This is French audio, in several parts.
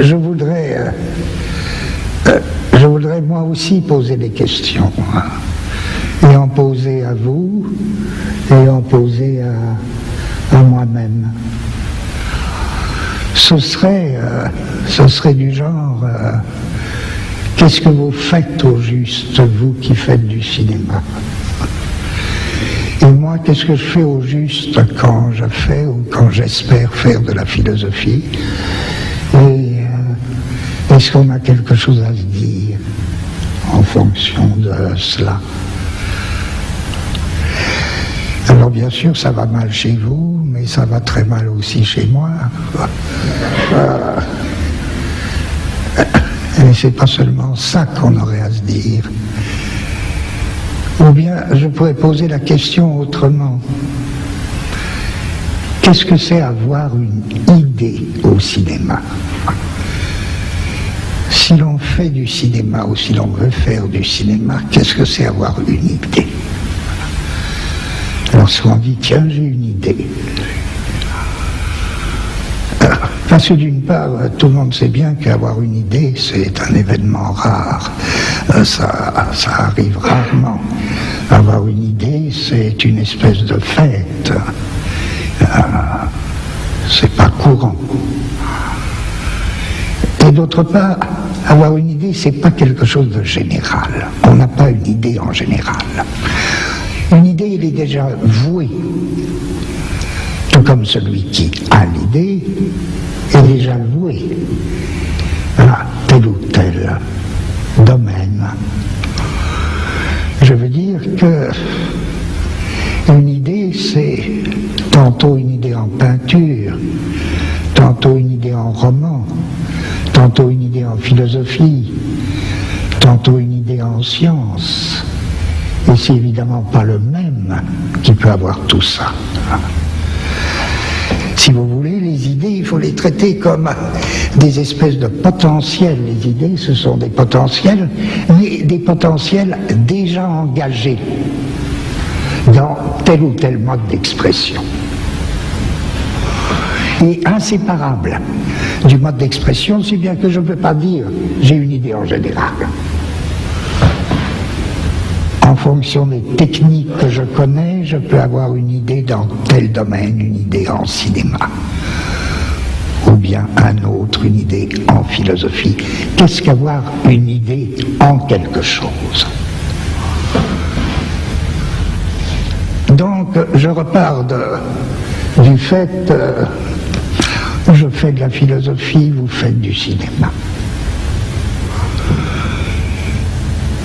je voudrais moi aussi poser des questions, et en poser à vous, et en poser à moi-même. Ce serait du genre, qu'est-ce que vous faites au juste, vous qui faites du cinéma? Et moi, qu'est-ce que je fais au juste quand je fais ou quand j'espère faire de la philosophie? Et est-ce qu'on a quelque chose à se dire en fonction de cela? Alors bien sûr, ça va mal chez vous, mais ça va très mal aussi chez moi. Et c'est pas seulement ça qu'on aurait à se dire. Ou bien, je pourrais poser la question autrement. Qu'est-ce que c'est avoir une idée au cinéma? Si l'on fait du cinéma ou si l'on veut faire du cinéma, qu'est-ce que c'est avoir une idée? Lorsqu'on dit, tiens, j'ai une idée. Parce que d'une part, tout le monde sait bien qu'avoir une idée, c'est un événement rare. Ça arrive rarement. Avoir une idée, c'est une espèce de fête. C'est pas courant. Et d'autre part, avoir une idée, c'est pas quelque chose de général. On n'a pas une idée en général. Une idée, elle est déjà vouée. Tout comme celui qui a l'idée est déjà voué à tel ou tel domaine. Je veux dire que une idée, c'est tantôt une idée en peinture, tantôt une idée en roman, tantôt une idée en philosophie, tantôt une idée en sciences. Et c'est évidemment pas le même qui peut avoir tout ça. Si vous voulez, les idées, il faut les traiter comme des espèces de potentiels. Les idées, ce sont des potentiels, mais des potentiels déjà engagés dans tel ou tel mode d'expression. Et inséparables du mode d'expression, si bien que je ne peux pas dire j'ai une idée en général. En fonction des techniques que je connais, je peux avoir une idée dans tel domaine, une idée en cinéma, ou bien un autre, une idée en philosophie. Qu'est-ce qu'avoir une idée en quelque chose? Donc, je repars du fait, je fais de la philosophie, vous faites du cinéma.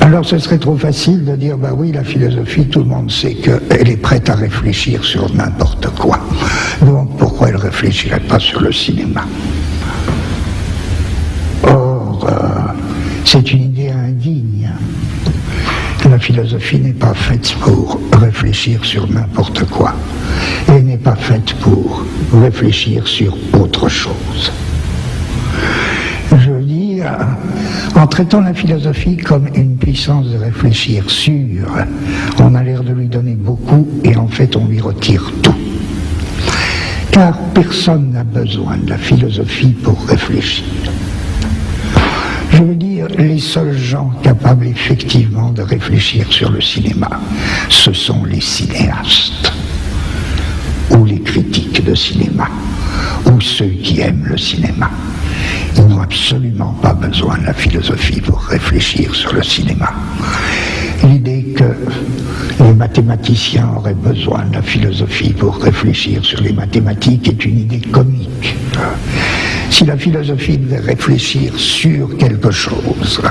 Alors ce serait trop facile de dire, bah oui, la philosophie, tout le monde sait qu'elle est prête à réfléchir sur n'importe quoi. Donc pourquoi elle ne réfléchirait pas sur le cinéma? Or, c'est une idée indigne. La philosophie n'est pas faite pour réfléchir sur n'importe quoi. Elle n'est pas faite pour réfléchir sur autre chose. Je veux dire, en traitant la philosophie comme une puissance de réfléchir sur, on a l'air de lui donner beaucoup et en fait on lui retire tout. Car personne n'a besoin de la philosophie pour réfléchir. Je veux dire, les seuls gens capables effectivement de réfléchir sur le cinéma, ce sont les cinéastes, ou les critiques de cinéma, ou ceux qui aiment le cinéma. Ils n'ont absolument pas besoin de la philosophie pour réfléchir sur le cinéma. L'idée que les mathématiciens auraient besoin de la philosophie pour réfléchir sur les mathématiques est une idée comique. Si la philosophie devait réfléchir sur quelque chose,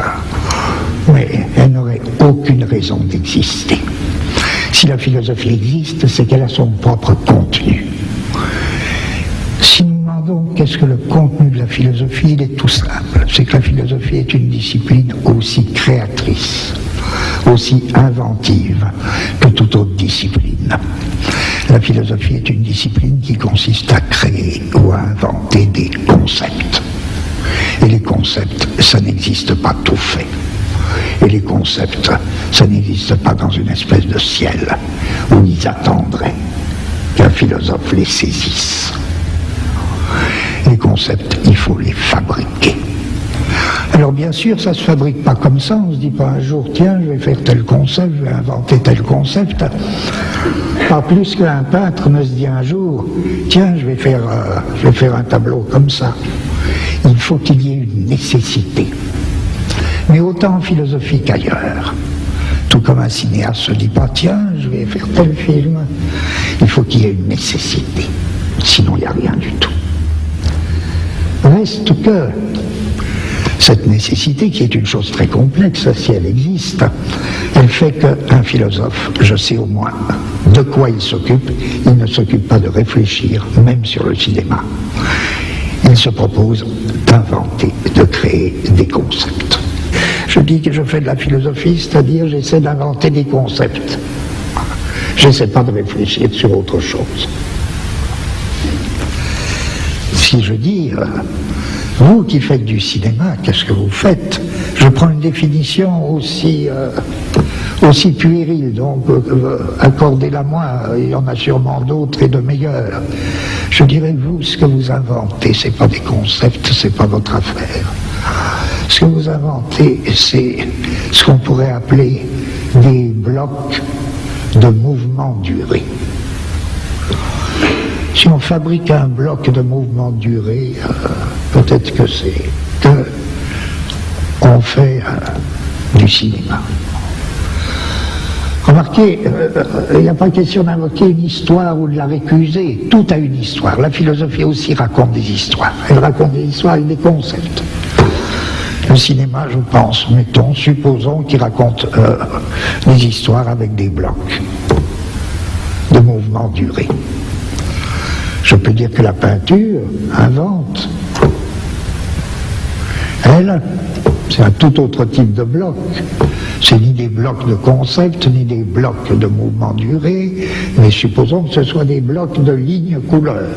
mais elle n'aurait aucune raison d'exister. Si la philosophie existe, c'est qu'elle a son propre contenu. Si nous demandons qu'est-ce que le contenu de la philosophie, il est tout simple. C'est que la philosophie est une discipline aussi créatrice, aussi inventive que toute autre discipline. La philosophie est une discipline qui consiste à créer ou à inventer des concepts. Et les concepts, ça n'existe pas tout fait. Et les concepts, ça n'existe pas dans une espèce de ciel où ils attendraient qu'un philosophe les saisisse. Les concepts, il faut les fabriquer. Alors bien sûr, ça ne se fabrique pas comme ça, on ne se dit pas un jour, tiens, je vais faire tel concept, je vais inventer tel concept. Pas plus qu'un peintre ne se dit un jour, tiens, je vais faire un tableau comme ça. Il faut qu'il y ait une nécessité. Mais autant en philosophie qu'ailleurs. Tout comme un cinéaste se dit pas, tiens, je vais faire tel film. Il faut qu'il y ait une nécessité. Sinon, il n'y a rien du tout. Reste que cette nécessité, qui est une chose très complexe, si elle existe, elle fait qu'un philosophe, je sais au moins de quoi il s'occupe, il ne s'occupe pas de réfléchir, même sur le cinéma. Il se propose d'inventer, de créer des concepts. Je dis que je fais de la philosophie, c'est-à-dire j'essaie d'inventer des concepts. J'essaie pas de réfléchir sur autre chose. Si je dis, vous qui faites du cinéma, qu'est-ce que vous faites? Je prends une définition aussi puérile, donc accordez-la moi, il y en a sûrement d'autres et de meilleurs. Je dirais, vous, ce que vous inventez, c'est pas des concepts, c'est pas votre affaire. Ce que vous inventez, c'est ce qu'on pourrait appeler des blocs de mouvement duré. Si on fabrique un bloc de mouvement duré, peut-être que c'est que on fait du cinéma. Remarquez, il n'y a pas question d'invoquer une histoire ou de la récuser. Tout a une histoire. La philosophie aussi raconte des histoires. Elle raconte des histoires avec des concepts. Le cinéma, je pense, supposons qu'il raconte des histoires avec des blocs de mouvement duré. Je peux dire que la peinture invente. Elle, c'est un tout autre type de bloc. C'est ni des blocs de concept, ni des blocs de mouvement duré, mais supposons que ce soit des blocs de lignes couleurs.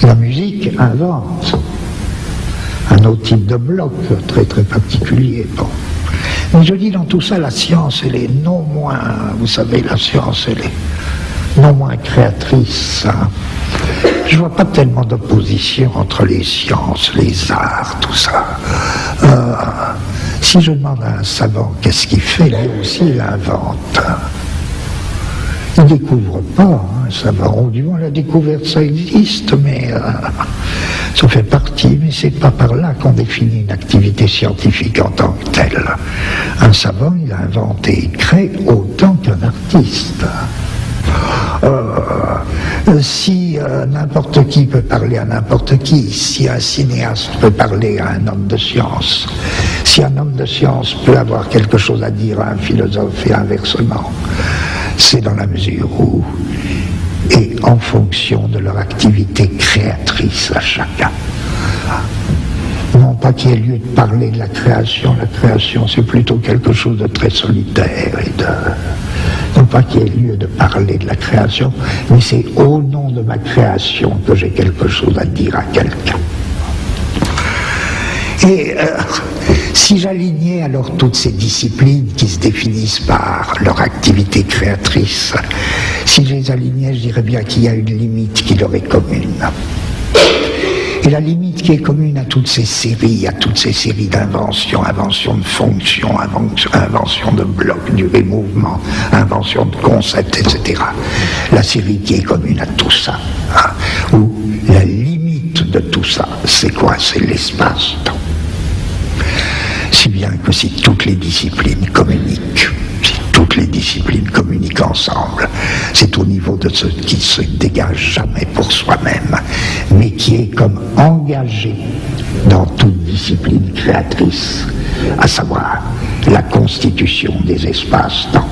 La musique invente un autre type de bloc très très particulier. Bon. Mais je dis dans tout ça, la science, elle est non moins, vous savez, la science, elle est non moins créatrice. Hein. Je vois pas tellement d'opposition entre les sciences, les arts, tout ça. Si je demande à un savant qu'est-ce qu'il fait, lui aussi il invente. Il ne découvre pas, un savant, du moins la découverte ça existe, mais ça fait partie, mais c'est pas par là qu'on définit une activité scientifique en tant que telle. Un savant, il invente et il crée autant qu'un artiste. Si n'importe qui peut parler à n'importe qui, si un cinéaste peut parler à un homme de science, si un homme de science peut avoir quelque chose à dire à un philosophe et inversement, c'est dans la mesure où, et en fonction de leur activité créatrice à chacun. Non pas qu'il y ait lieu de parler de la création c'est plutôt quelque chose de très solitaire et non pas qu'il y ait lieu de parler de la création, mais c'est au nom de ma création que j'ai quelque chose à dire à quelqu'un. Et si j'alignais alors toutes ces disciplines qui se définissent par leur activité créatrice, si je les alignais, je dirais bien qu'il y a une limite qui leur est commune. Et la limite qui est commune à toutes ces séries d'inventions, invention de fonctions, invention de blocs, durée, mouvement, invention de concepts, etc. La série qui est commune à tout ça, hein, où la limite de tout ça, c'est quoi? C'est l'espace-temps. Si bien que si toutes les disciplines communiquent, ensemble, c'est au niveau de ce qui ne se dégage jamais pour soi-même, mais qui est comme engagé dans toute discipline créatrice, à savoir la constitution des espaces-temps.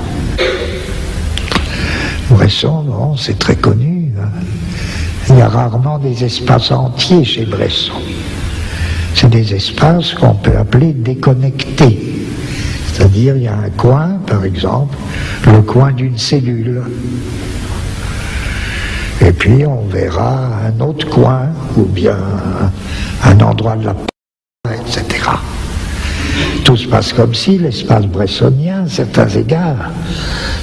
Bresson, bon, c'est très connu, hein. Il y a rarement des espaces entiers chez Bresson. C'est des espaces qu'on peut appeler déconnectés. C'est-à-dire, il y a un coin, par exemple, le coin d'une cellule. Et puis, on verra un autre coin, ou bien un endroit de la porte, etc. Tout se passe comme si l'espace bressonien, à certains égards,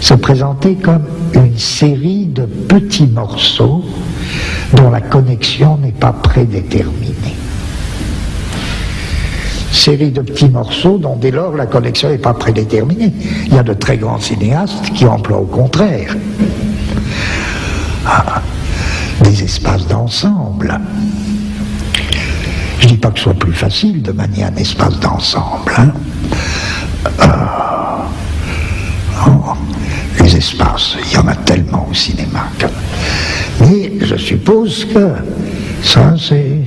se présentait comme une série de petits morceaux dont la connexion n'est pas prédéterminée. série de petits morceaux dont dès lors la connexion n'est pas prédéterminée. Il y a de très grands cinéastes qui emploient au contraire des espaces d'ensemble. Je ne dis pas que ce soit plus facile de manier un espace d'ensemble. Les espaces, il y en a tellement au cinéma. Mais je suppose que ça, c'est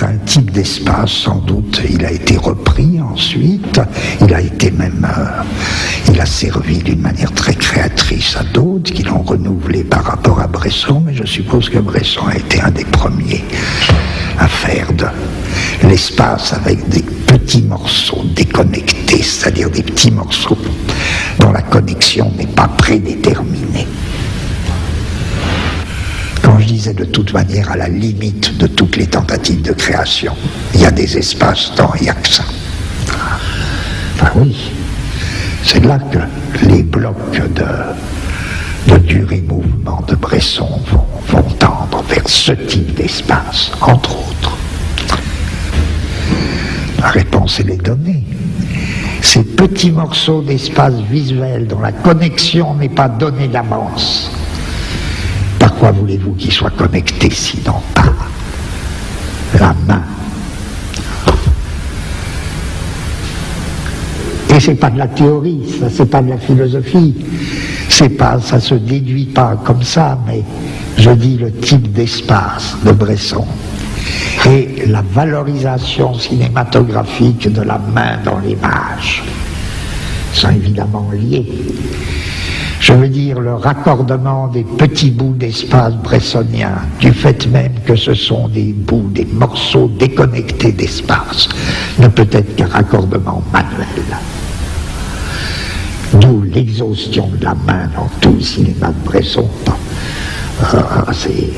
un type d'espace, sans doute. Il a été repris ensuite. Il a été même... il a servi d'une manière très créatrice à d'autres qui l'ont renouvelé par rapport à Bresson. Mais je suppose que Bresson a été un des premiers à faire de l'espace avec des petits morceaux déconnectés, c'est-à-dire des petits morceaux dont la connexion n'est pas prédéterminée. Quand je disais de toute manière à la limite de toutes les tentatives de création, il y a des espaces-temps, il n'y a que ça. Enfin oui, c'est là que les blocs de durée-mouvement de Bresson vont tendre vers ce type d'espace, entre autres. La réponse, elle est donnée. Ces petits morceaux d'espace visuel dont la connexion n'est pas donnée d'avance, par quoi voulez-vous qu'ils soient connectés sinon par la main? Et c'est pas de la théorie, ça, c'est pas de la philosophie, c'est pas, ça se déduit pas comme ça, mais je dis le type d'espace de Bresson et la valorisation cinématographique de la main dans l'image sont évidemment liés. Je veux dire le raccordement des petits bouts d'espace bressonien, du fait même que ce sont des bouts, des morceaux déconnectés d'espace, ne peut être qu'un raccordement manuel. D'où l'exhaustion de la main dans tout le cinéma de Bresson. C'est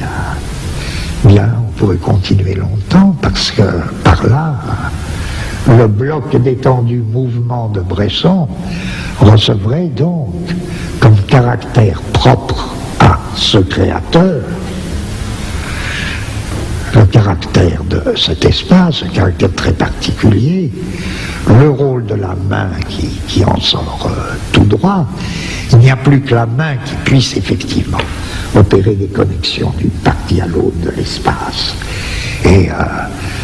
bien, on pourrait continuer longtemps parce que par là, le bloc d'étendu mouvement de Bresson recevrait donc comme caractère propre à ce créateur le caractère de cet espace, un caractère très particulier, le rôle de la main qui en sort tout droit. Il n'y a plus que la main qui puisse effectivement opérer des connexions d'une partie à l'autre de l'espace. Et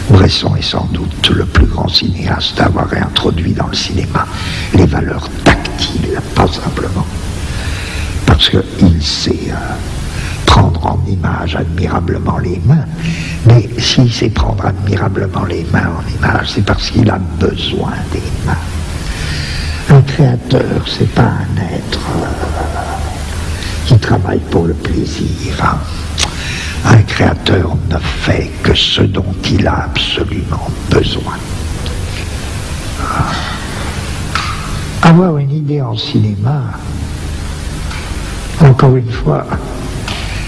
Bresson est sans doute le plus grand cinéaste à avoir introduit dans le cinéma les valeurs tactiles, pas simplement parce qu'il sait prendre en image admirablement les mains, mais s'il sait prendre admirablement les mains en image, c'est parce qu'il a besoin des mains. Un créateur, c'est pas un être qui travaille pour le plaisir. Un créateur ne fait que ce dont il a absolument besoin. Avoir une idée en cinéma, encore une fois,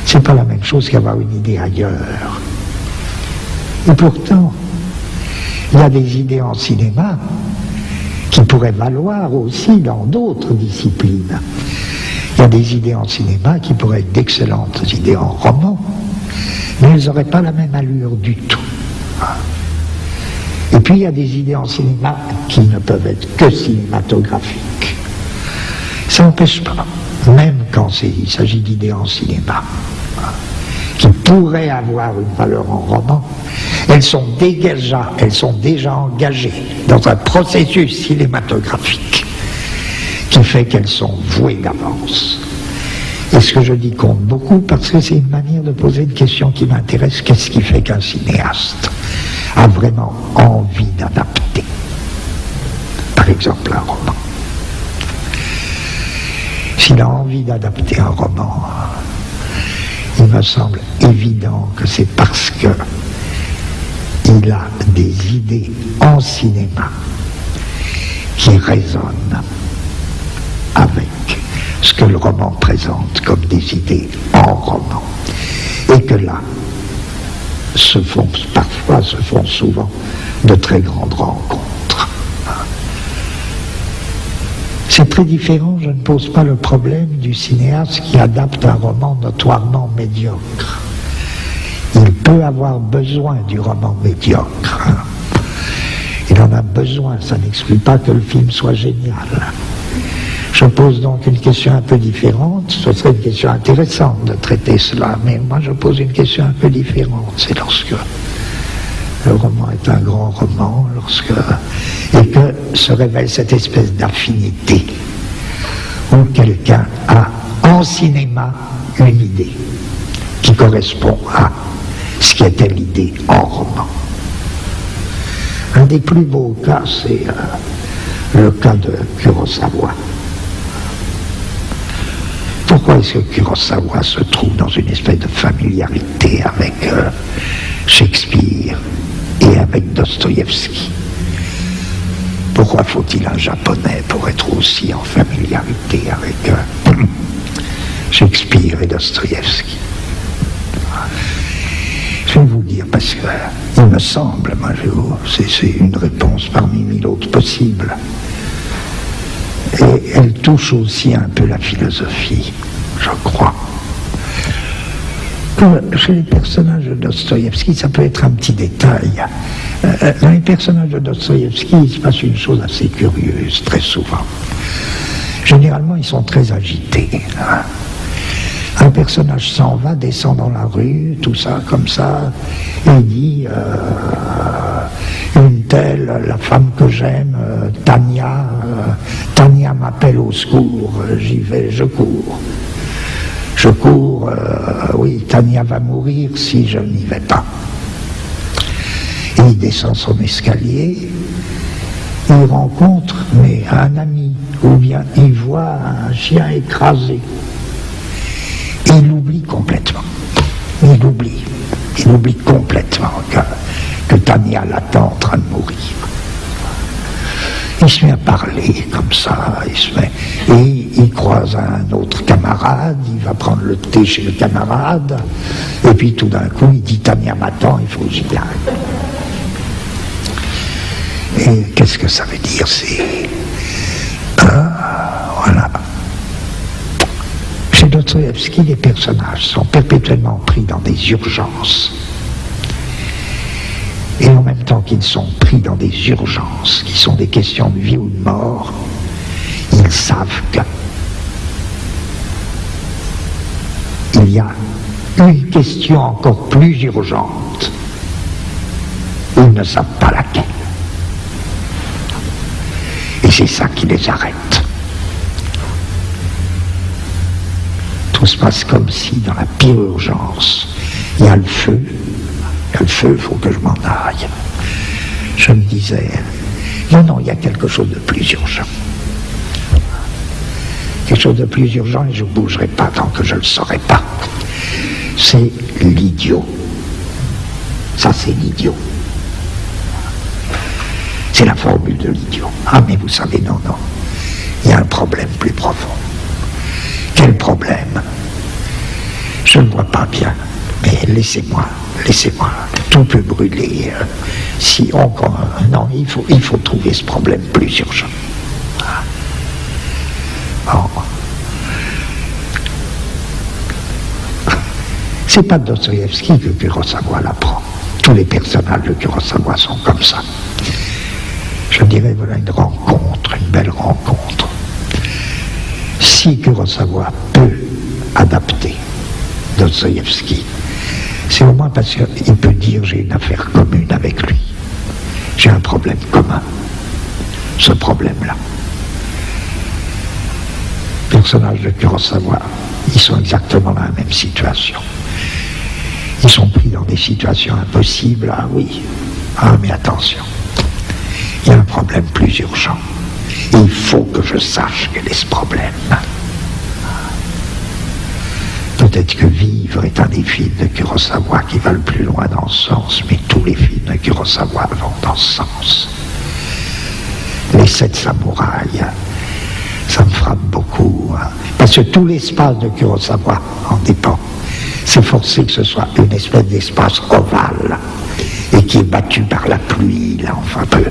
c'est pas la même chose qu'avoir une idée ailleurs. Et pourtant, il y a des idées en cinéma qui pourraient valoir aussi dans d'autres disciplines. Il y a des idées en cinéma qui pourraient être d'excellentes idées en roman, mais elles n'auraient pas la même allure du tout. Et puis il y a des idées en cinéma qui ne peuvent être que cinématographiques. Ça n'empêche pas, même quand il s'agit d'idées en cinéma, qui pourraient avoir une valeur en roman, elles sont déjà engagées dans un processus cinématographique qui fait qu'elles sont vouées d'avance. Et ce que je dis compte beaucoup parce que c'est une manière de poser une question qui m'intéresse. Qu'est-ce qui fait qu'un cinéaste a vraiment envie d'adapter, par exemple, un roman? S'il a envie d'adapter un roman, il me semble évident que c'est parce que il a des idées en cinéma qui résonnent avec ce que le roman présente comme des idées en roman. Et que là, parfois se font souvent de très grandes rencontres. C'est très différent, je ne pose pas le problème du cinéaste qui adapte un roman notoirement médiocre. Il peut avoir besoin du roman médiocre Il en a besoin, ça n'exclut pas que le film soit génial. Je pose donc une question un peu différente, ce serait une question intéressante de traiter cela, mais moi je pose une question un peu différente, c'est lorsque le roman est un grand roman, et que se révèle cette espèce d'affinité, où quelqu'un a en cinéma une idée qui correspond à ce qui était l'idée en roman. Un des plus beaux cas, c'est le cas de Kurosawa. Pourquoi est-ce que Kurosawa se trouve dans une espèce de familiarité avec Shakespeare et avec Dostoïevski? Pourquoi faut-il un japonais pour être aussi en familiarité avec Shakespeare et Dostoïevski? Je vais vous dire, parce que il me semble, moi, c'est une réponse parmi mille autres possibles. Et elle touche aussi un peu la philosophie, je crois. Que chez les personnages de Dostoïevski, ça peut être un petit détail. Dans les personnages de Dostoïevski, il se passe une chose assez curieuse, très souvent. Généralement, ils sont très agités. Hein. Un personnage s'en va, descend dans la rue, tout ça, comme ça, et dit une telle, la femme que j'aime, Tania m'appelle au secours, j'y vais, je cours. Je cours, oui, Tania va mourir si je n'y vais pas. Et il descend son escalier, il rencontre un ami, ou bien il voit un chien écrasé. Et il oublie complètement. Il oublie complètement que Tania l'attend en train de mourir. Il se met à parler comme ça, et il croise un autre camarade, il va prendre le thé chez le camarade, et puis tout d'un coup il dit Tania m'attend, il faut que j'y aille. Et qu'est-ce que ça veut dire? C'est voilà. Chez Dostoïevski, les personnages sont perpétuellement pris dans des urgences. Et en même temps qu'ils sont pris dans des urgences, qui sont des questions de vie ou de mort, ils savent qu'il y a une question encore plus urgente. Ils ne savent pas laquelle. Et c'est ça qui les arrête. Tout se passe comme si, dans la pire urgence, il y a le feu, il faut que je m'en aille. Je me disais, non, il y a quelque chose de plus urgent. Quelque chose de plus urgent, et je ne bougerai pas tant que je ne le saurai pas. C'est l'idiot. Ça, c'est l'idiot. C'est la formule de l'idiot. Ah, mais vous savez, non, il y a un problème plus profond. Quel problème? Je ne vois pas bien, mais laissez-moi, tout peut brûler. Non, il faut trouver ce problème plus urgent. Bon. C'est pas Dostoïevski que Kurosawa l'apprend. Tous les personnages de Kurosawa sont comme ça. Je dirais, voilà une belle rencontre. Si Kurosawa peut adapter Dostoïevski, c'est au moins parce qu'il peut dire j'ai une affaire commune avec lui. J'ai un problème commun. Ce problème-là. Les personnages de Kurosawa, ils sont exactement dans la même situation. Ils sont pris dans des situations impossibles. Ah oui. Ah mais attention. Il y a un problème plus urgent. Et il faut que je sache quel est ce problème. Peut-être que Vivre est un des films de Kurosawa qui va le plus loin dans ce sens, mais tous les films de Kurosawa vont dans ce sens. Les 7 samouraïs, ça me frappe beaucoup, hein, parce que tout l'espace de Kurosawa en dépend. C'est forcé que ce soit une espèce d'espace ovale, et qui est battu par la pluie, là, enfin peu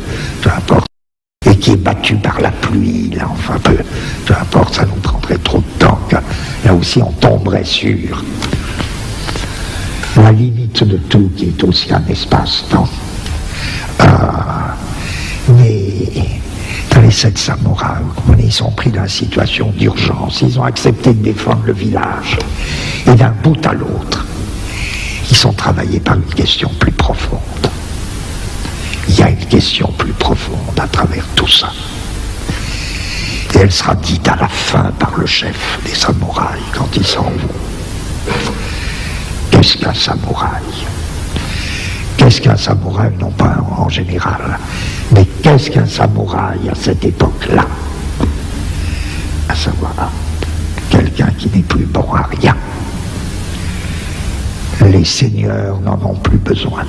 importe. Et qui est battu par la pluie, là, enfin peu importe, ça nous prendrait trop de temps, que là aussi on tomberait sur la limite de tout, qui est aussi un espace-temps. Mais dans les 7 samouraïs, ils sont pris dans une situation d'urgence, ils ont accepté de défendre le village. Et d'un bout à l'autre, ils sont travaillés par une question plus profonde. Il y a une question plus profonde à travers tout ça. Et elle sera dite à la fin par le chef des samouraïs quand ils s'en vont. Qu'est-ce qu'un samouraï? Qu'est-ce qu'un samouraï, non pas en général, mais qu'est-ce qu'un samouraï à cette époque-là? À savoir, quelqu'un qui n'est plus bon à rien. Les seigneurs n'en ont plus besoin.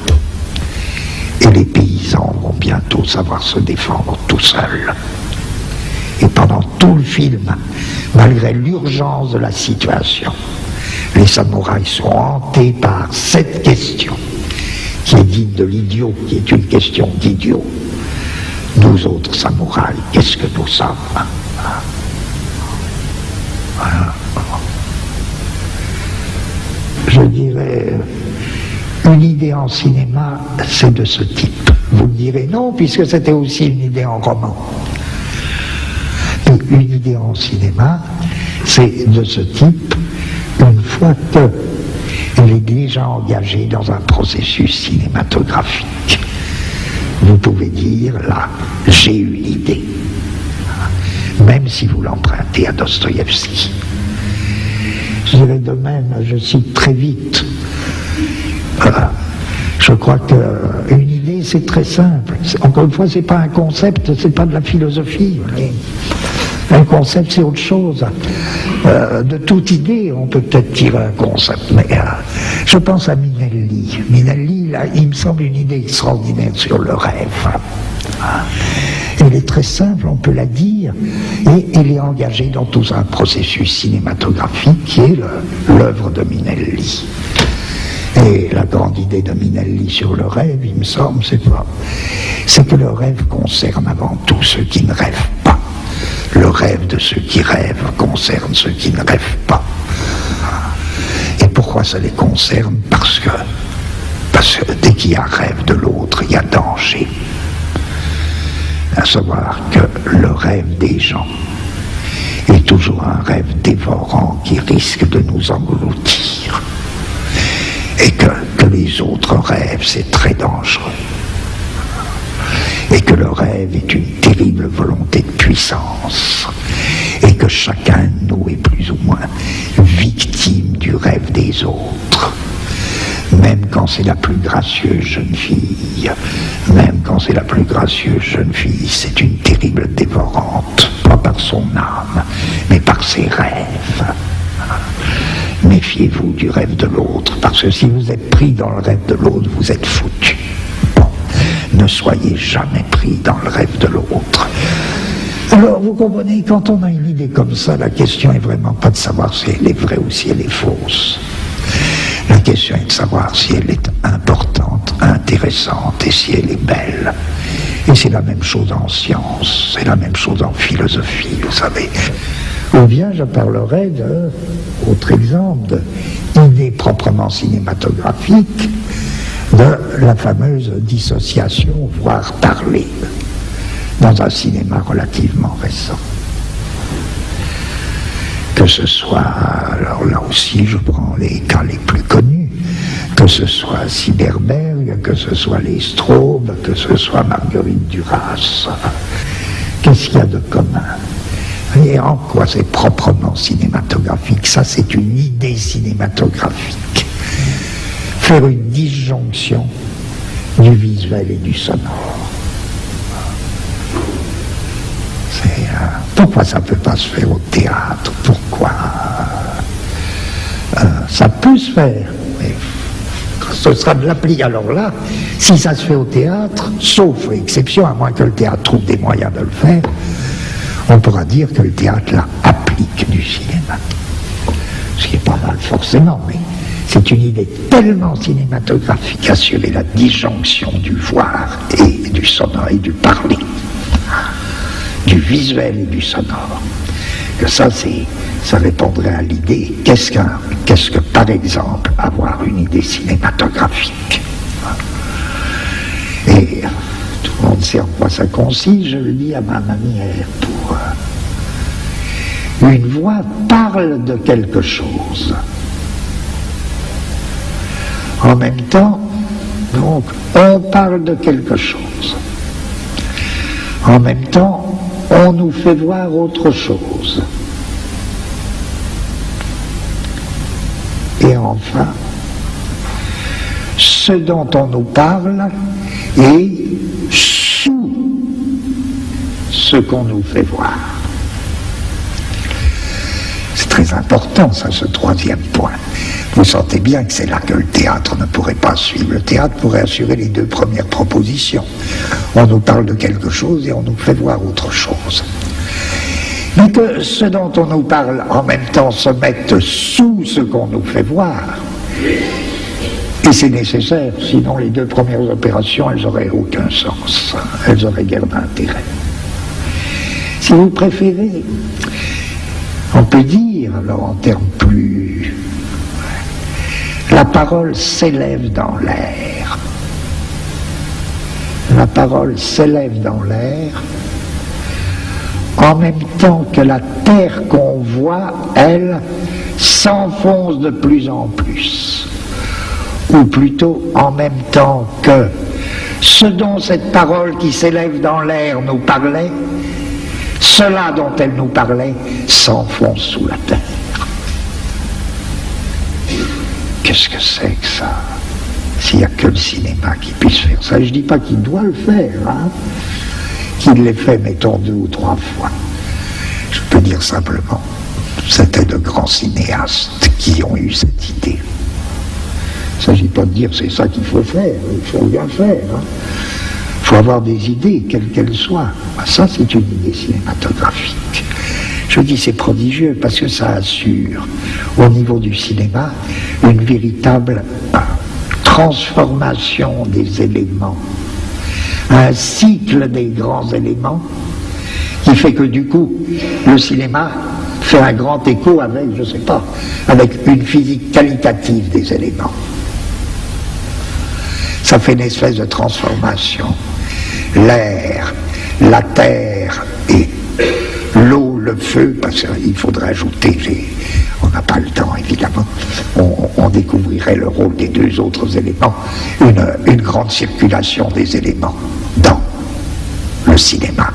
Et les paysans vont bientôt savoir se défendre tout seuls. Et pendant tout le film, malgré l'urgence de la situation, les samouraïs sont hantés par cette question, qui est digne de l'idiot, qui est une question d'idiot. Nous autres samouraïs, qu'est-ce que nous sommes? Voilà. Je dirais, une idée en cinéma, c'est de ce type. Vous me direz non, puisque c'était aussi une idée en roman. Et une idée en cinéma, c'est de ce type, une fois qu'elle est déjà engagée dans un processus cinématographique. Vous pouvez dire, là, j'ai une idée. Même si vous l'empruntez à Dostoïevski. Je dirais de même, je cite très vite. Je crois qu'une idée, c'est très simple. Encore une fois, c'est pas un concept, c'est pas de la philosophie. Un concept, c'est autre chose. De toute idée, on peut peut-être tirer un concept. Mais je pense à Minelli. Minelli, là, il me semble une idée extraordinaire sur le rêve. Elle est très simple, on peut la dire, et elle est engagée dans tout un processus cinématographique qui est l'œuvre de Minelli. Et la grande idée de Minelli sur le rêve, il me semble, c'est que le rêve concerne avant tout ceux qui ne rêvent pas. Le rêve de ceux qui rêvent concerne ceux qui ne rêvent pas. Et pourquoi ça les concerne? Parce que dès qu'il y a rêve de l'autre, il y a danger. À savoir que le rêve des gens est toujours un rêve dévorant qui risque de nous engloutir. Et que les autres rêves, c'est très dangereux. Et que le rêve est une terrible volonté de puissance. Et que chacun de nous est plus ou moins victime du rêve des autres. Même quand c'est la plus gracieuse jeune fille, c'est une terrible dévorante, pas par son âme, mais par ses rêves. Méfiez-vous du rêve de l'autre, parce que si vous êtes pris dans le rêve de l'autre, vous êtes foutu. Bon, ne soyez jamais pris dans le rêve de l'autre. Alors, vous comprenez, quand on a une idée comme ça, la question est vraiment pas de savoir si elle est vraie ou si elle est fausse. La question est de savoir si elle est importante, intéressante et si elle est belle. Et c'est la même chose en science, c'est la même chose en philosophie, vous savez. Ou bien je parlerai autre exemple, d'idée proprement cinématographique, de la fameuse dissociation, voire parler, dans un cinéma relativement récent. Que ce soit, alors là aussi je prends les cas les plus connus, que ce soit Cyberberg, que ce soit les Straub, que ce soit Marguerite Duras. Qu'est-ce qu'il y a de commun? Et en quoi c'est proprement cinématographique? Ça, c'est une idée cinématographique. Faire une disjonction du visuel et du sonore. Pourquoi ça ne peut pas se faire au théâtre? Pourquoi ça peut se faire, mais ce sera de l'appli. Alors là, si ça se fait au théâtre, sauf exception, à moins que le théâtre trouve des moyens de le faire, on pourra dire que le théâtre là applique du cinéma. Ce qui n'est pas mal forcément, mais c'est une idée tellement cinématographique, assurer la disjonction du voir et du sonore et du parler, du visuel et du sonore, que ça répondrait à l'idée, qu'est-ce que par exemple avoir une idée cinématographique. Et tout le monde sait en quoi ça consiste, je le dis à ma manière. Une voix parle de quelque chose. En même temps, donc, on parle de quelque chose. En même temps, on nous fait voir autre chose. Et enfin, ce dont on nous parle est sous ce qu'on nous fait voir. C'est très important, ça, ce troisième point. Vous sentez bien que c'est là que le théâtre ne pourrait pas suivre. Le théâtre pourrait assurer les deux premières propositions. On nous parle de quelque chose et on nous fait voir autre chose. Mais que ce dont on nous parle en même temps se mette sous ce qu'on nous fait voir, et c'est nécessaire, sinon les deux premières opérations, elles n'auraient aucun sens, elles auraient guère d'intérêt. Si vous préférez, on peut dire, alors en termes plus... La parole s'élève dans l'air. La parole s'élève dans l'air en même temps que la terre qu'on voit, elle, s'enfonce de plus en plus. Ou plutôt en même temps que ce dont cette parole qui s'élève dans l'air nous parlait, cela dont elle nous parlait s'enfonce sous la terre. Qu'est-ce que c'est que ça? S'il n'y a que le cinéma qui puisse faire ça, je ne dis pas qu'il doit le faire, hein, qu'il l'ait fait, mettons, 2 ou 3 fois. Je peux dire simplement, c'était de grands cinéastes qui ont eu cette idée. Il ne s'agit pas de dire c'est ça qu'il faut faire, il faut bien faire. Hein. Il faut avoir des idées, quelles qu'elles soient. Ça, c'est une idée cinématographique. Je dis c'est prodigieux parce que ça assure, au niveau du cinéma, une véritable transformation des éléments. Un cycle des grands éléments qui fait que du coup, le cinéma fait un grand écho avec, je ne sais pas, avec une physique qualitative des éléments. Ça fait une espèce de transformation. L'air, la terre et l'eau, le feu, parce qu'il faudrait ajouter on n'a pas le temps évidemment, on découvrirait le rôle des 2 autres éléments, une grande circulation des éléments dans le cinéma.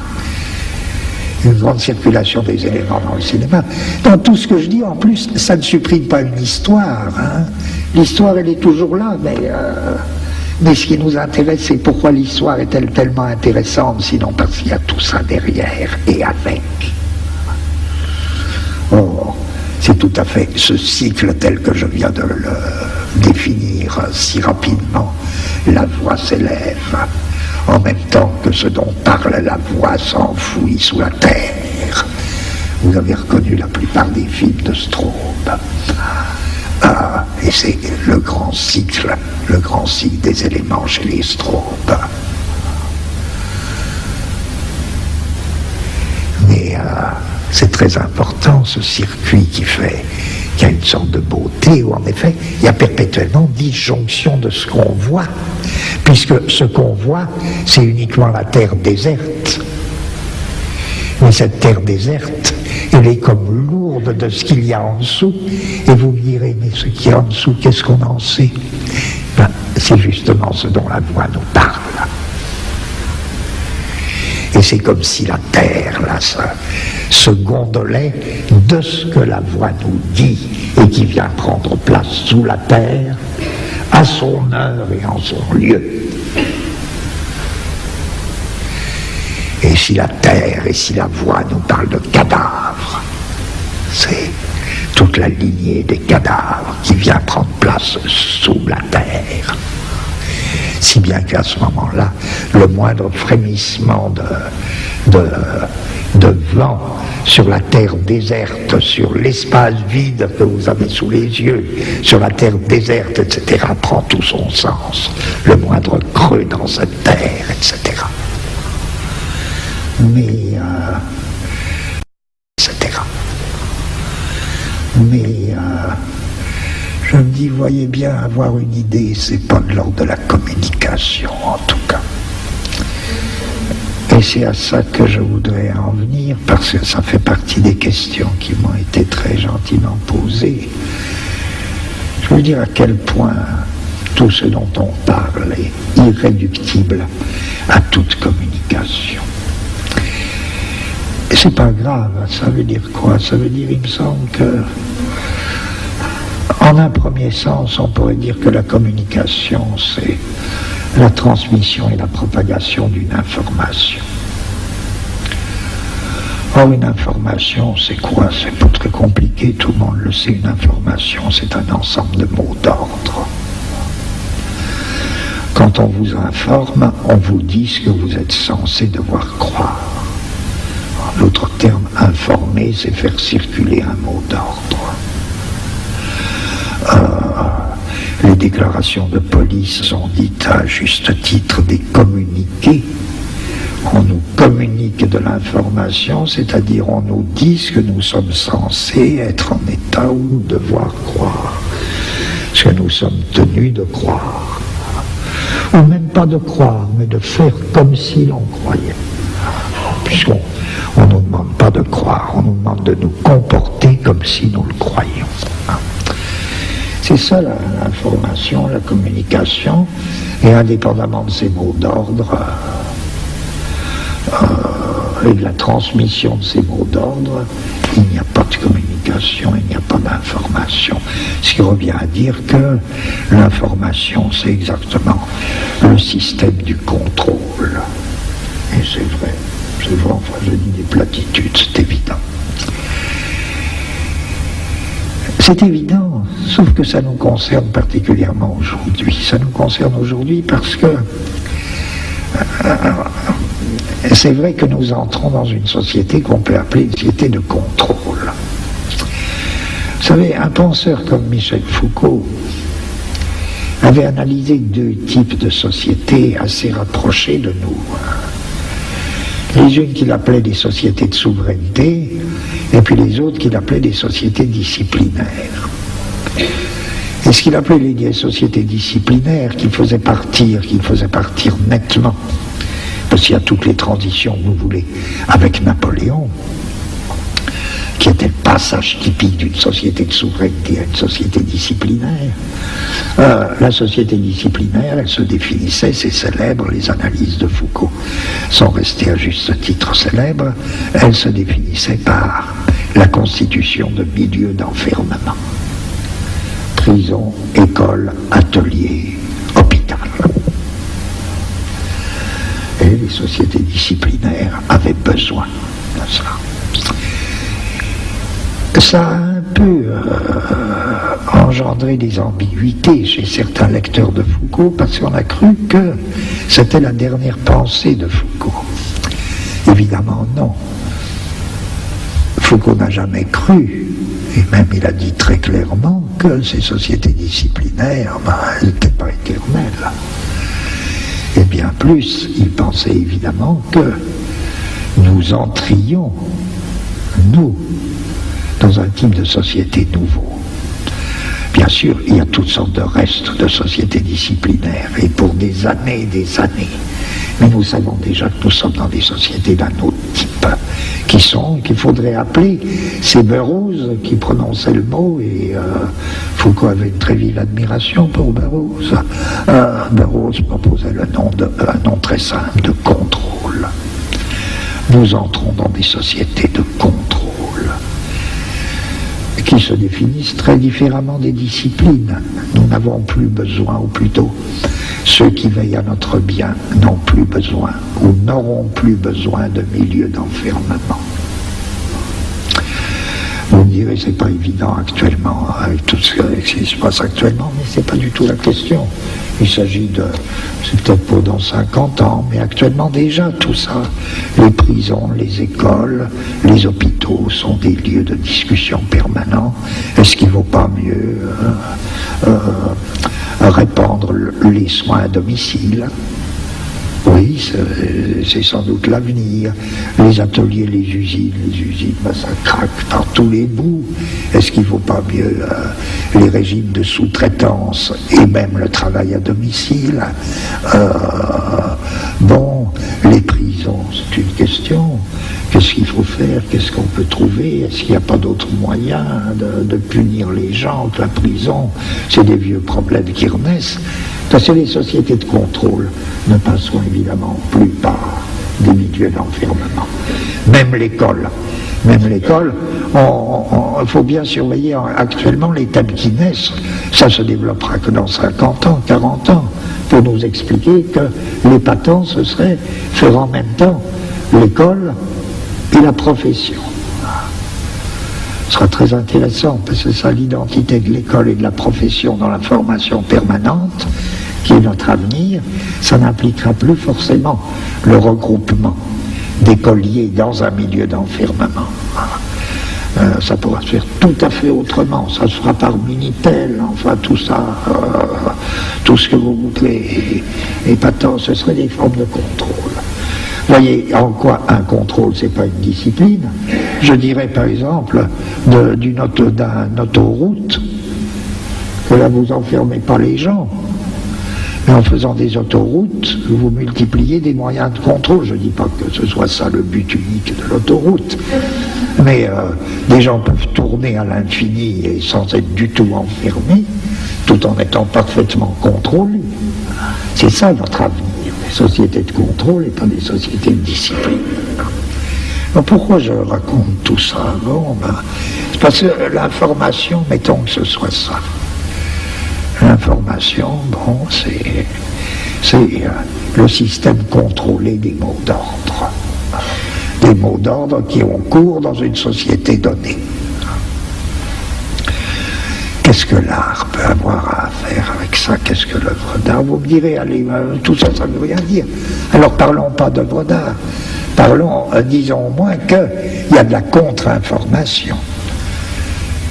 Une grande circulation des éléments dans le cinéma. Dans tout ce que je dis, en plus, ça ne supprime pas une histoire. Hein. L'histoire, elle est toujours là, mais ce qui nous intéresse, c'est pourquoi l'histoire est-elle tellement intéressante, sinon parce qu'il y a tout ça derrière et avec. Or, c'est tout à fait ce cycle tel que je viens de le définir si rapidement. La voix s'élève, en même temps que ce dont parle la voix s'enfouit sous la terre. Vous avez reconnu la plupart des films de Straub. Et c'est le grand cycle des éléments chez les Straub. Mais c'est très important ce circuit qui a une sorte de beauté où en effet il y a perpétuellement disjonction de ce qu'on voit, puisque ce qu'on voit c'est uniquement la terre déserte. Mais cette terre déserte, elle est comme lourde de ce qu'il y a en dessous, et vous me direz, mais ce qu'il y a en dessous, qu'est-ce qu'on en sait? C'est justement ce dont la voix nous parle. Et c'est comme si la terre, là, se gondolait de ce que la voix nous dit, et qui vient prendre place sous la terre, à son heure et en son lieu. Et si la terre et si la voix nous parlent de cadavres, c'est toute la lignée des cadavres qui vient prendre place sous la terre. Si bien qu'à ce moment-là, le moindre frémissement de vent sur la terre déserte, sur l'espace vide que vous avez sous les yeux, sur la terre déserte, etc., prend tout son sens. Le moindre creux dans cette terre, etc. Mais, etc. Mais, je me dis, voyez bien, avoir une idée, c'est pas de l'ordre de la communication, en tout cas. Et c'est à ça que je voudrais en venir, parce que ça fait partie des questions qui m'ont été très gentiment posées. Je veux dire à quel point tout ce dont on parle est irréductible à toute communication. Et c'est pas grave, ça veut dire quoi? Ça veut dire, il me semble que, en un premier sens, on pourrait dire que la communication, c'est la transmission et la propagation d'une information. Or, une information, c'est quoi? C'est pas très compliqué, tout le monde le sait. Une information, c'est un ensemble de mots d'ordre. Quand on vous informe, on vous dit ce que vous êtes censé devoir croire. L'autre terme, informer, c'est faire circuler un mot d'ordre. Les déclarations de police sont dites à juste titre des communiqués. On nous communique de l'information, c'est-à-dire on nous dit ce que nous sommes censés être en état ou devoir croire, ce que nous sommes tenus de croire. Ou même pas de croire, mais de faire comme si l'on croyait. Puisqu'on ne nous demande pas de croire, on nous demande de nous comporter comme si nous le croyions. C'est ça l'information, la communication, et indépendamment de ces mots d'ordre et de la transmission de ces mots d'ordre, il n'y a pas de communication, il n'y a pas d'information. Ce qui revient à dire que l'information, c'est exactement le système du contrôle. Et c'est vrai, enfin je dis des platitudes, c'est évident. C'est évident, sauf que ça nous concerne particulièrement aujourd'hui. Ça nous concerne aujourd'hui parce que c'est vrai que nous entrons dans une société qu'on peut appeler une société de contrôle. Vous savez, un penseur comme Michel Foucault avait analysé deux types de sociétés assez rapprochés de nous. Les unes qu'il appelait des sociétés de souveraineté, et puis les autres qu'il appelait des sociétés disciplinaires. Et ce qu'il appelait les sociétés disciplinaires, qu'il faisait partir nettement, parce qu'il y a toutes les transitions que vous voulez, avec Napoléon, qui était le passage typique d'une société de souveraineté à une société disciplinaire. La société disciplinaire, elle se définissait, c'est célèbre, les analyses de Foucault sont restées à juste titre célèbres, elle se définissait par la constitution de milieux d'enfermement. Prison, école, atelier, hôpital. Et les sociétés disciplinaires avaient besoin de ça. Ça a un peu engendré des ambiguïtés chez certains lecteurs de Foucault parce qu'on a cru que c'était la dernière pensée de Foucault. Évidemment non. Foucault n'a jamais cru, et même il a dit très clairement que ces sociétés disciplinaires, elles n'étaient pas éternelles. Et bien plus, il pensait évidemment que nous entrions, nous, dans un type de société nouveau. Bien sûr, il y a toutes sortes de restes de sociétés disciplinaires, et pour des années, mais nous savons déjà que nous sommes dans des sociétés d'un autre type, qu'il faudrait appeler ces Burroughs qui prononçaient le mot, et Foucault avait une très vive admiration pour Burroughs. Burroughs proposait un nom très simple de contrôle. Nous entrons dans des sociétés de contrôle qui se définissent très différemment des disciplines. Nous n'avons plus besoin, ou plutôt ceux qui veillent à notre bien n'ont plus besoin ou n'auront plus besoin de milieux d'enfermement. Vous me direz, c'est pas évident actuellement, avec tout ce qui se passe actuellement, mais c'est pas du tout la question. Il s'agit de, c'est peut-être pas dans 50 ans, mais actuellement déjà tout ça, les prisons, les écoles, les hôpitaux sont des lieux de discussion permanents. Est-ce qu'il ne vaut pas mieux répandre les soins à domicile? Oui, c'est sans doute l'avenir. Les ateliers, les usines, ça craque par tous les bouts. Est-ce qu'il ne vaut pas mieux les régimes de sous-traitance et même le travail à domicile? bon, les prisons, c'est une question. Qu'est-ce qu'il faut faire? Qu'est-ce qu'on peut trouver? Est-ce qu'il n'y a pas d'autre moyen de punir les gens que la prison? C'est des vieux problèmes qui renaissent. Parce que les sociétés de contrôle ne passeront évidemment plus par des milieux d'enfermement. Même l'école. Même l'école, il faut bien surveiller actuellement les thèmes qui naissent. Ça se développera que dans 50 ans, 40 ans, pour nous expliquer que l'épatant, ce serait faire en même temps l'école et la profession. Ce sera très intéressant, parce que c'est ça l'identité de l'école et de la profession dans la formation permanente, qui est notre avenir. Ça n'impliquera plus forcément le regroupement d'écoliers dans un milieu d'enfermement. Ça pourra se faire tout à fait autrement. Ça se fera par Minitel, enfin tout ça, tout ce que vous voudrez. Épatant, ce serait des formes de contrôle. Voyez en quoi un contrôle, c'est pas une discipline. Je dirais par exemple d'une autoroute, que là vous enfermez pas les gens. Mais en faisant des autoroutes, vous multipliez des moyens de contrôle. Je ne dis pas que ce soit ça le but unique de l'autoroute. Mais des gens peuvent tourner à l'infini et sans être du tout enfermés, tout en étant parfaitement contrôlés. C'est ça notre avenir. Les sociétés de contrôle et pas des sociétés de discipline. Alors pourquoi je raconte tout ça? Bon, c'est parce que l'information, mettons que ce soit ça. L'information, bon, c'est le système contrôlé des mots d'ordre. Des mots d'ordre qui ont cours dans une société donnée. Qu'est-ce que l'art peut avoir à faire avec ça? Qu'est-ce que l'œuvre d'art? Vous me direz, allez, tout ça, ça ne veut rien dire. Alors parlons pas d'œuvre d'art. Parlons, disons au moins qu'il y a de la contre-information.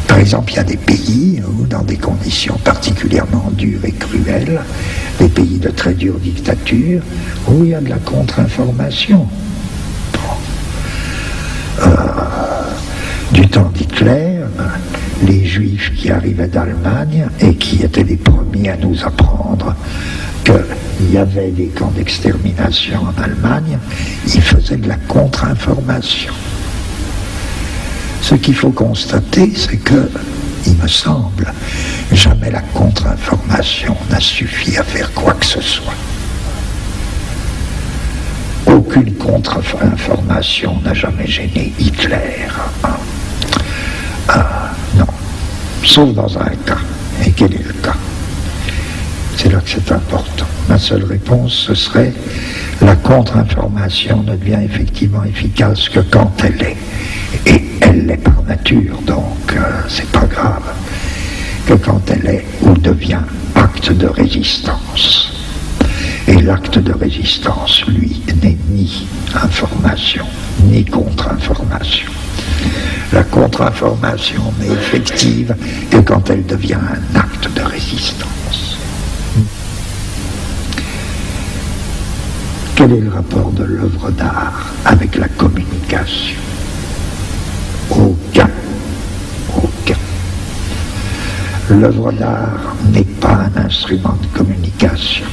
Par exemple, il y a des pays où, dans des conditions particulièrement dures et cruelles, des pays de très dure dictature, où il y a de la contre-information. Du temps d'Hitler, les Juifs qui arrivaient d'Allemagne et qui étaient les premiers à nous apprendre qu'il y avait des camps d'extermination en Allemagne, ils faisaient de la contre-information. Ce qu'il faut constater, c'est que, il me semble, jamais la contre-information n'a suffi à faire quoi que ce soit. Aucune contre-information n'a jamais gêné Hitler. Non. Sauf dans un cas. Et quel est le cas? C'est là que c'est important. Ma seule réponse, ce serait la contre-information ne devient effectivement efficace que quand elle est. Et elle l'est par nature, donc c'est pas grave. Que quand elle est ou devient acte de résistance. Et l'acte de résistance, lui, n'est ni information, ni contre-information. La contre-information n'est effective que quand elle devient un acte de résistance. Quel est le rapport de l'œuvre d'art avec la communication? Aucun. Aucun. L'œuvre d'art n'est pas un instrument de communication.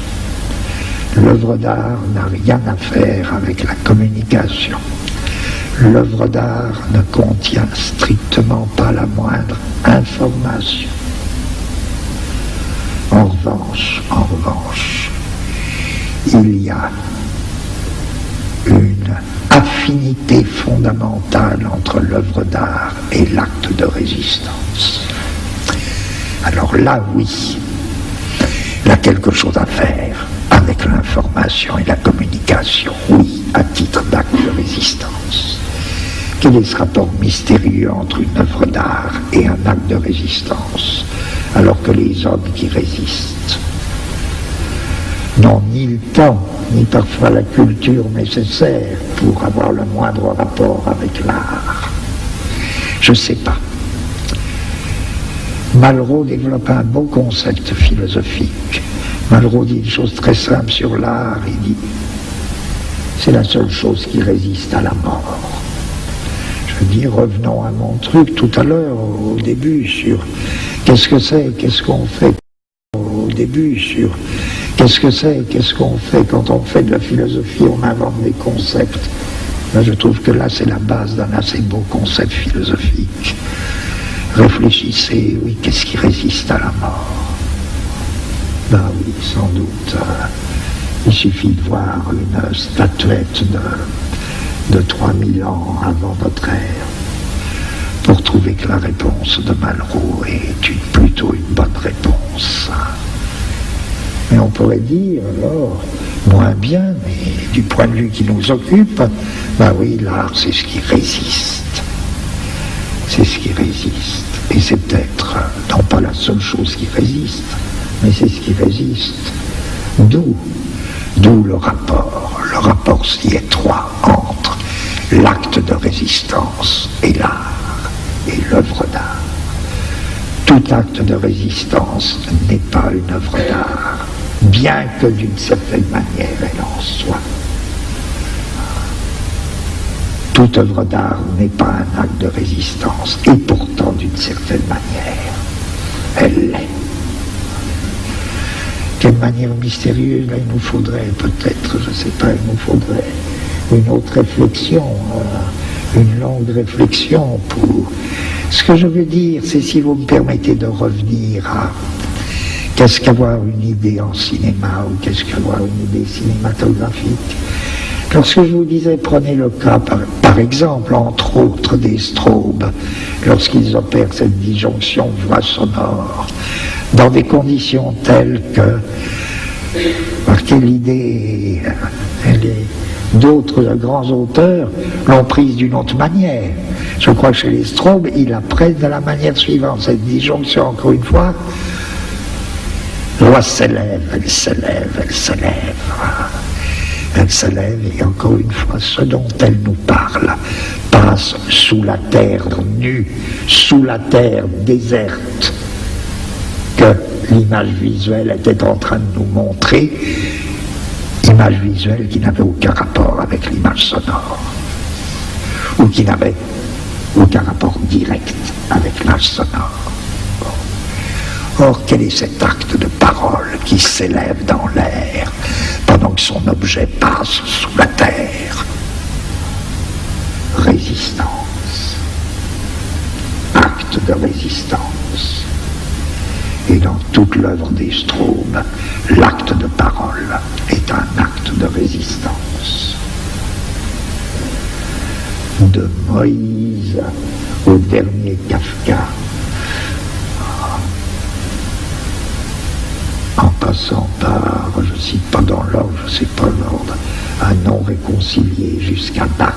L'œuvre d'art n'a rien à faire avec la communication. L'œuvre d'art ne contient strictement pas la moindre information. En revanche, il y a une affinité fondamentale entre l'œuvre d'art et l'acte de résistance. Alors là, oui, il y a quelque chose à faire avec l'information et la communication, oui, à titre d'acte de résistance. Quel est ce rapport mystérieux entre une œuvre d'art et un acte de résistance, alors que les hommes qui résistent n'ont ni le temps, ni parfois la culture nécessaire pour avoir le moindre rapport avec l'art? Je ne sais pas. Malraux développe un beau concept philosophique. Malraux dit une chose très simple sur l'art, il dit c'est la seule chose qui résiste à la mort. Je dis, revenons à mon truc tout à l'heure, au début, sur qu'est-ce que c'est, qu'est-ce qu'on fait au début, sur Qu'est-ce que c'est? Qu'est-ce qu'on fait? Quand on fait de la philosophie, on invente des concepts. Là, je trouve que là, c'est la base d'un assez beau concept philosophique. Réfléchissez, oui, qu'est-ce qui résiste à la mort? Ben oui, sans doute. Il suffit de voir une statuette de 3000 ans avant notre ère pour trouver que la réponse de Malraux est plutôt une bonne réponse. Mais on pourrait dire, alors, moins bien, mais du point de vue qui nous occupe, ben oui, l'art, c'est ce qui résiste. C'est ce qui résiste. Et c'est peut-être, non pas la seule chose qui résiste, mais c'est ce qui résiste. D'où le rapport si étroit entre l'acte de résistance et l'art, et l'œuvre d'art. Tout acte de résistance n'est pas une œuvre d'art, bien que d'une certaine manière elle en soit. Toute œuvre d'art n'est pas un acte de résistance, et pourtant d'une certaine manière, elle l'est. Quelle manière mystérieuse, là il nous faudrait peut-être, je ne sais pas, il nous faudrait une autre réflexion, une longue réflexion pour... Ce que je veux dire, c'est, si vous me permettez de revenir à qu'est-ce qu'avoir une idée en cinéma ou qu'est-ce qu'avoir une idée cinématographique. Lorsque je vous disais, prenez le cas, par exemple, entre autres, des strobes, lorsqu'ils opèrent cette disjonction voix-sonore, dans des conditions telles que, marquez l'idée, d'autres grands auteurs l'ont prise d'une autre manière. Je crois que chez les strobes, ils la prennent de la manière suivante. Cette disjonction, encore une fois, l'oie s'élève, elle s'élève, elle s'élève. Elle s'élève et encore une fois, ce dont elle nous parle passe sous la terre nue, sous la terre déserte que l'image visuelle était en train de nous montrer, image visuelle qui n'avait aucun rapport avec l'image sonore, ou qui n'avait aucun rapport direct avec l'image sonore. Or, quel est cet acte de parole qui s'élève dans l'air pendant que son objet passe sous la terre? Résistance. Acte de résistance. Et dans toute l'œuvre des strobes, l'acte de parole est un acte de résistance. De Moïse au dernier Kafka, en passant par, je ne cite pas dans l'ordre, je ne sais pas l'ordre, un non réconcilié jusqu'à Bach.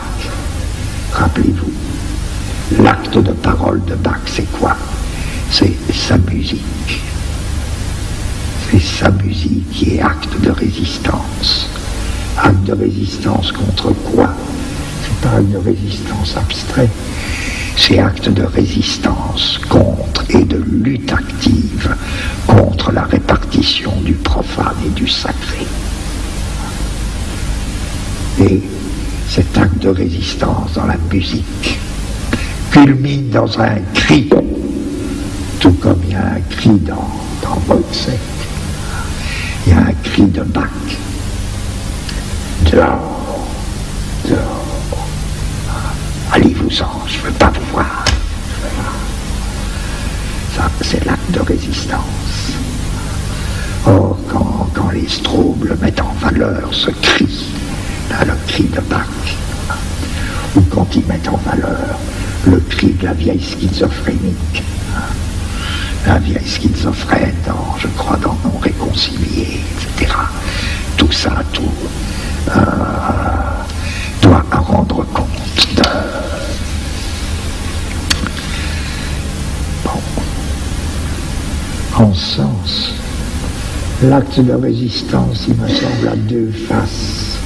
Rappelez-vous, l'acte de parole de Bach, c'est quoi? C'est sa musique. C'est sa musique qui est acte de résistance. Acte de résistance contre quoi? C'est pas acte de résistance abstrait. C'est acte de résistance contre et de lutte active contre la répartition du profane et du sacré. Et cet acte de résistance dans la musique culmine dans un cri, tout comme il y a un cri dans Wojciech, il y a un cri de Bach. Dehors, dehors, allez-vous-en, je ne veux pas vous voir. Ça, c'est l'acte de résistance. Or, quand les strobes le mettent en valeur, ce cri, là, le cri de Bach, ou quand ils mettent en valeur le cri de la vieille schizophrénique, la vieille schizophrène, je crois, dans Non réconcilié, etc. Tout ça, doit rendre compte de... Bon. En ce sens, l'acte de résistance, il me semble, a deux faces.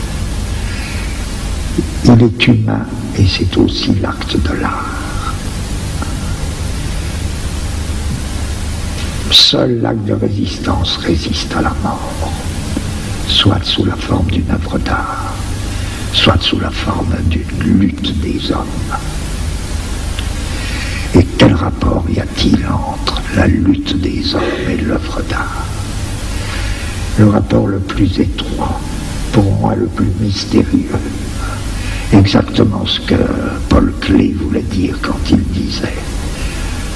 Il est humain et c'est aussi l'acte de l'art. Seul l'acte de résistance résiste à la mort, soit sous la forme d'une œuvre d'art, soit sous la forme d'une lutte des hommes. Et quel rapport y a-t-il entre la lutte des hommes et l'œuvre d'art? le rapport le plus étroit, pour moi le plus mystérieux. Exactement ce que Paul Klee voulait dire quand il disait,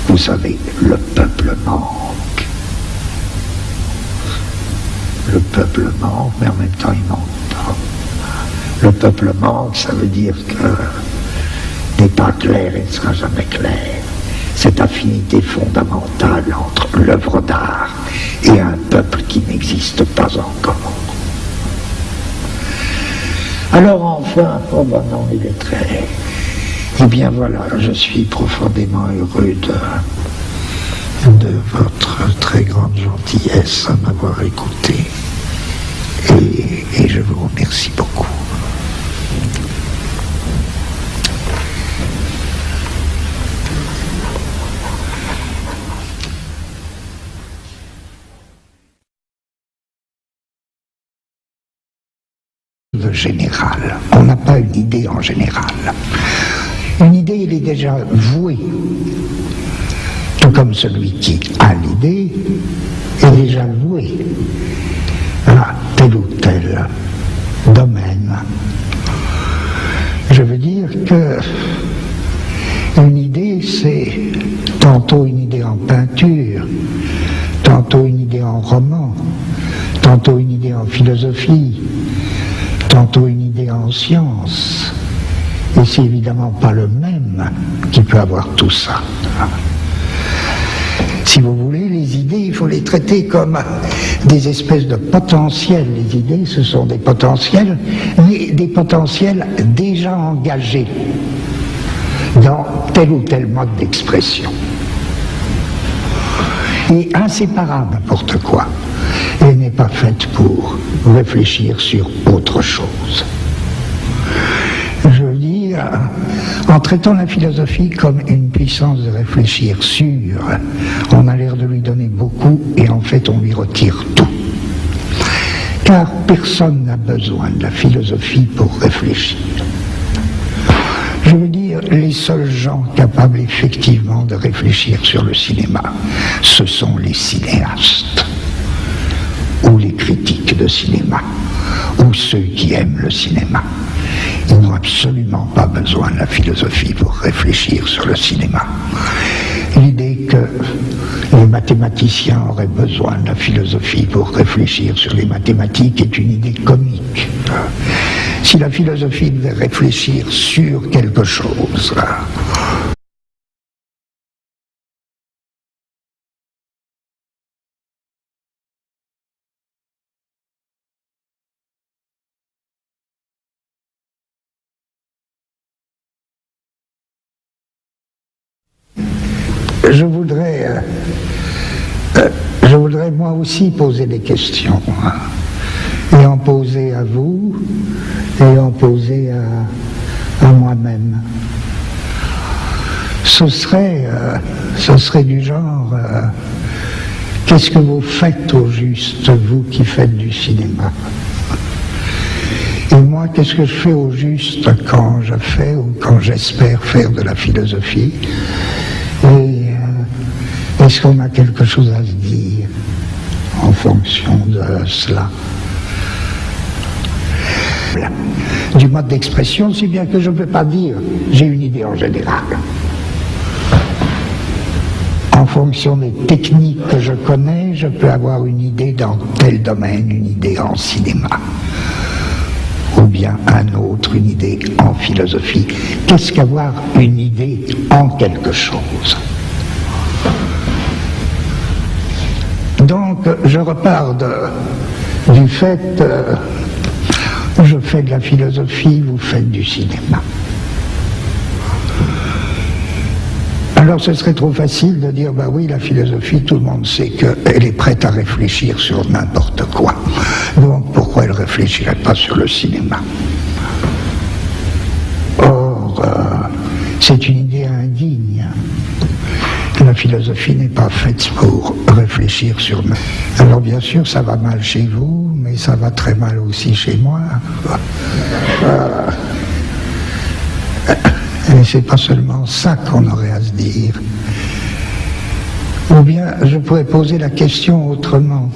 vous savez, le peuple manque. Le peuple manque, mais en même temps il manque pas. Le peuple manque, ça veut dire que n'est pas clair et ne sera jamais clair. Cette affinité fondamentale entre l'œuvre d'art et un peuple qui n'existe pas encore. Alors enfin, oh ben non, il est très... Eh bien voilà, je suis profondément heureux de votre très grande gentillesse à m'avoir écouté. Et je vous remercie beaucoup. Général. On n'a pas une idée en général. Une idée, elle est déjà vouée. Tout comme celui qui a l'idée est déjà voué à tel ou tel domaine. Je veux dire que une idée, c'est tantôt une idée en peinture, tantôt une idée en roman, tantôt une idée en philosophie, tantôt une idée en science, et c'est évidemment pas le même qui peut avoir tout ça. Si vous voulez, les idées, il faut les traiter comme des espèces de potentiels. Les idées, ce sont des potentiels, mais des potentiels déjà engagés dans tel ou tel mode d'expression. Et inséparables, n'importe quoi. Elle n'est pas faite pour réfléchir sur autre chose. Je veux dire, en traitant la philosophie comme une puissance de réfléchir sur, on a l'air de lui donner beaucoup et en fait on lui retire tout. Car personne n'a besoin de la philosophie pour réfléchir. Je veux dire, les seuls gens capables effectivement de réfléchir sur le cinéma, ce sont les cinéastes, ou les critiques de cinéma, ou ceux qui aiment le cinéma. Ils n'ont absolument pas besoin de la philosophie pour réfléchir sur le cinéma. L'idée que les mathématiciens auraient besoin de la philosophie pour réfléchir sur les mathématiques est une idée comique. Si la philosophie devait réfléchir sur quelque chose, je voudrais moi aussi poser des questions, et en poser à vous, et en poser à moi-même. Ce serait du genre, qu'est-ce que vous faites au juste, vous qui faites du cinéma? Et moi, qu'est-ce que je fais au juste quand je fais ou quand j'espère faire de la philosophie? Et est-ce qu'on a quelque chose à se dire en fonction de cela? Du mode d'expression, si bien que je ne peux pas dire j'ai une idée en général. En fonction des techniques que je connais, je peux avoir une idée dans tel domaine, une idée en cinéma, ou bien un autre, une idée en philosophie. Qu'est-ce qu'avoir une idée en quelque chose? Donc, je repars du fait, je fais de la philosophie, vous faites du cinéma. Alors, ce serait trop facile de dire, bah oui, la philosophie, tout le monde sait qu'elle est prête à réfléchir sur n'importe quoi. Donc, pourquoi elle ne réfléchirait pas sur le cinéma? Or, c'est une idée indigne. La philosophie n'est pas faite pour réfléchir sur... Alors bien sûr, ça va mal chez vous, mais ça va très mal aussi chez moi. Et c'est pas seulement ça qu'on aurait à se dire. Ou bien, je pourrais poser la question autrement.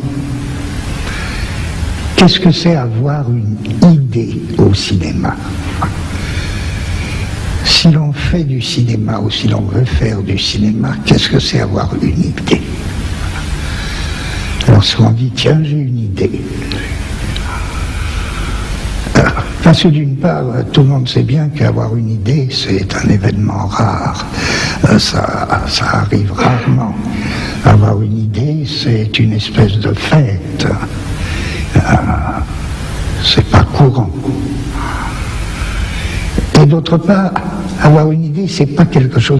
Qu'est-ce que c'est avoir une idée au cinéma? Si l'on fait du cinéma ou si l'on veut faire du cinéma, qu'est-ce que c'est avoir une idée? Lorsqu'on dit « tiens, j'ai une idée », parce que d'une part, tout le monde sait bien qu'avoir une idée, c'est un événement rare. Ça arrive rarement. Avoir une idée, c'est une espèce de fête. C'est pas courant. Et d'autre part, avoir une idée, c'est pas quelque chose